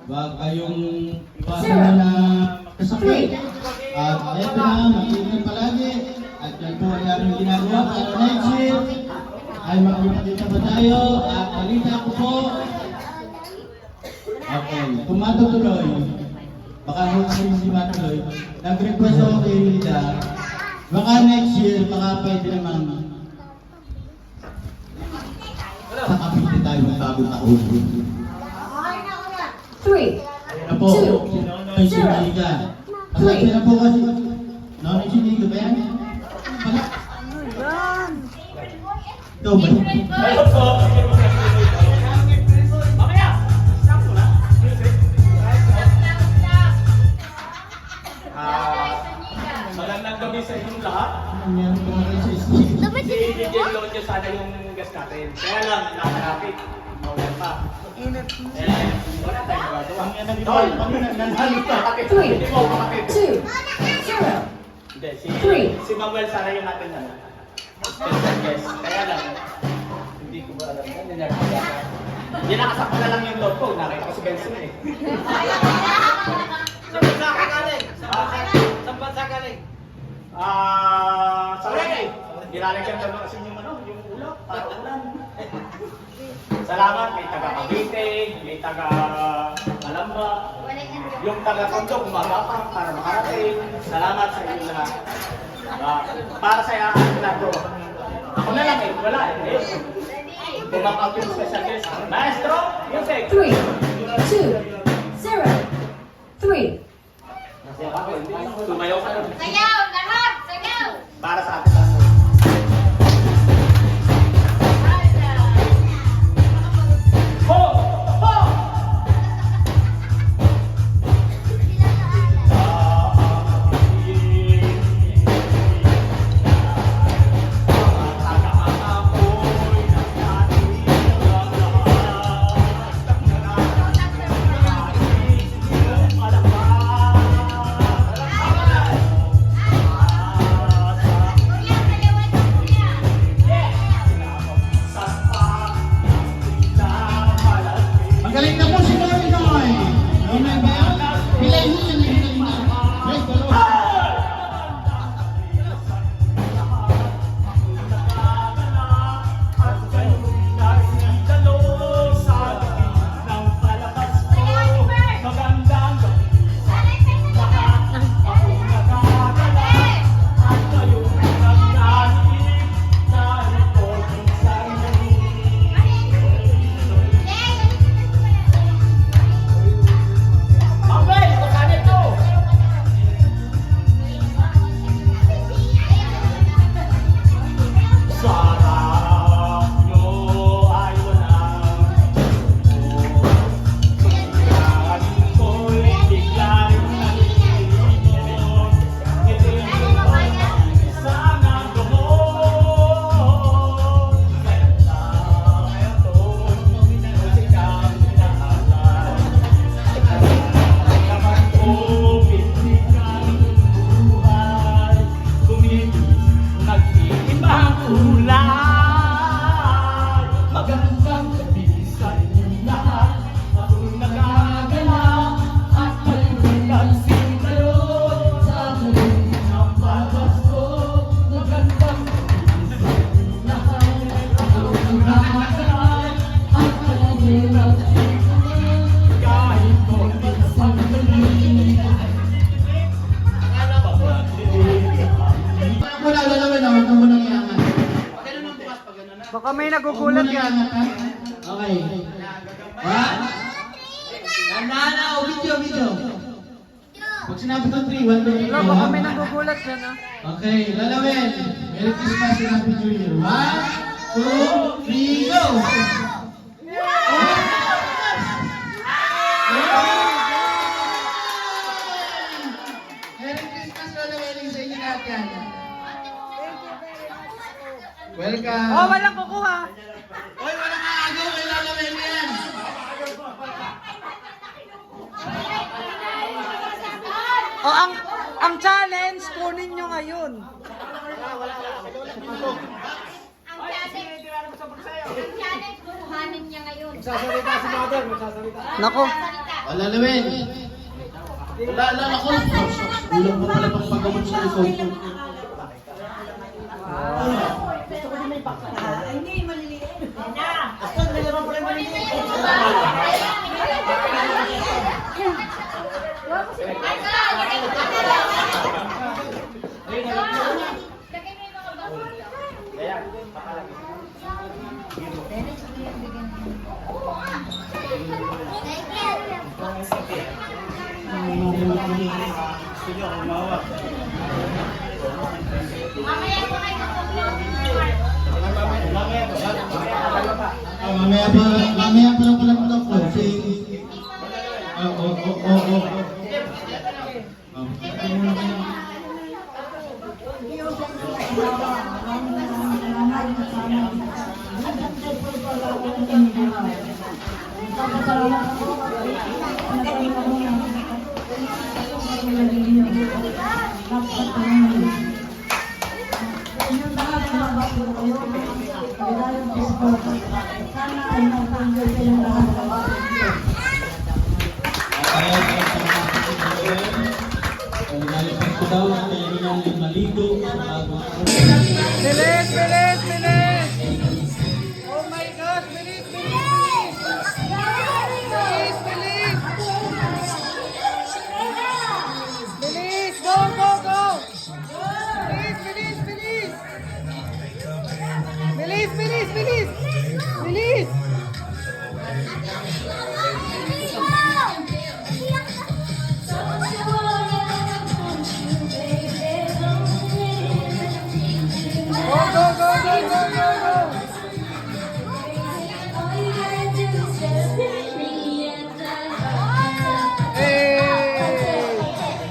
Huwag kayong iwasan na kasakit. At eto na, mag-ingat palagi. At yan po ay aming ginagawa. At next year ay magpapakita pa tayo. At balita ko po. Okay, kung matutuloy, baka hindi matuloy. Nag-request ako kay Rita. Baka next year, baka pwede naman sakapiti tayo ng bagong taon. 3, Ayan po, ay siniga. Pasensya na po kasi. Nonoy siniga ba yan? Ito ba? Ayun po. Mamaya! Sakto na. Magandang gabi sa inyong lahat. Meron po nga kayo sa siniga. Bigyan load niyo sana yung gas natin. Kaya lang, nakakarapit. Maulan pa. Wala tayong magagawa. Tol, nanalo ka. 3, Hindi mo makapit. 2, 0. Hindi, Three. si Manuel sana yung natin na. Special guest. Kaya lang, hindi ko ba alam yan. Hindi nakasakta na lang yung load ko. Nakita ko si Benson eh. Sorry. Nilalagyan ko na kasi yung yung ulo, para ulan. Salamat, may taga Cavite, may taga Alamba, yung taga Tondo, gumagapang para makarating. Salamat sa inyo lahat. Para sa nato. Ako na lang wala eh. Bumapag yung special guest. Maestro, music! 3, 2, 0, 3. Tumayo ka lang. Sayaw! Lahat! Sayaw! Para sa atin lahat. Ho! Ho! Magaling na po si Mami Noy. Noy ba yan? Pilay mo yan, pilay mo. Break the law. Wala, lalawin na. Huwag mo nang iangat. Baka may nagugulat Huwag mo yan. nang iangat, ha? Okay. One. Nana, video. Pag sinabi ko 3, 1, 2, 3, Wala, baka may nagugulat yan ah. Okay, lalawin. Merry Christmas, Happy New Year. 1, 2, 3, go! Merry Christmas, lalawin sa inyo lahat yan. Welcome. Oh, walang kukuha. Hoy, walang aagaw, may lalawin yan. Oh, ang challenge, kunin nyo ngayon. Ang challenge, kukuhanin niya ngayon. Nako. Lalawin. Wala ako. Kulang pa pala pang paggamot sa likod. Mamaya pa lang pala pala po. Okay. daw at kailangan niyang maligo sa bagong araw. Bilis, bilis, bilis! Oh my gosh, bilis, bilis! Bilis, bilis! Bilis, go, go, go! Bilis, bilis, bilis! Bilis, bilis, bilis! Bilis! Go, go, go, go, go, go, go! Hey!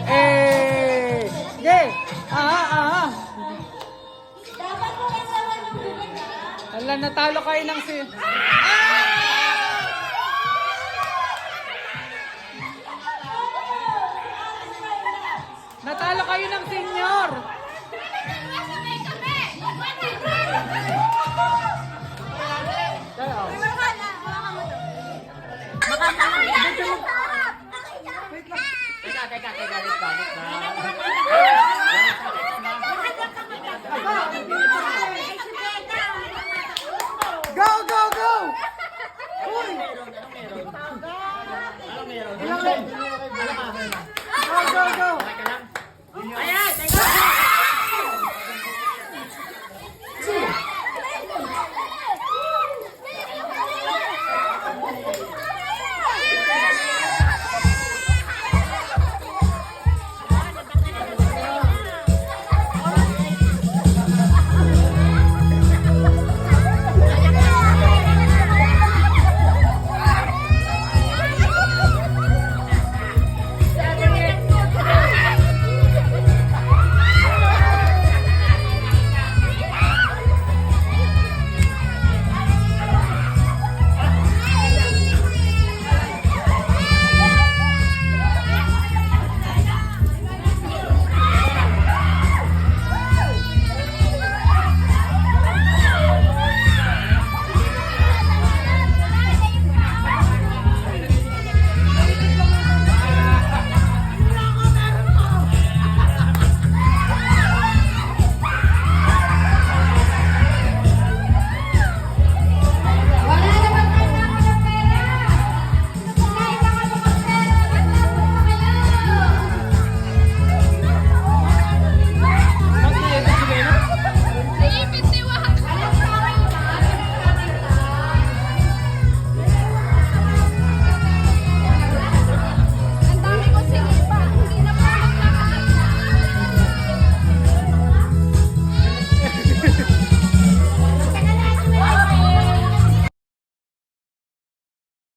Hey! Yay! Aha, aha! Ala, natalo kayo ng si... Natalo kayo ng senior! Teka.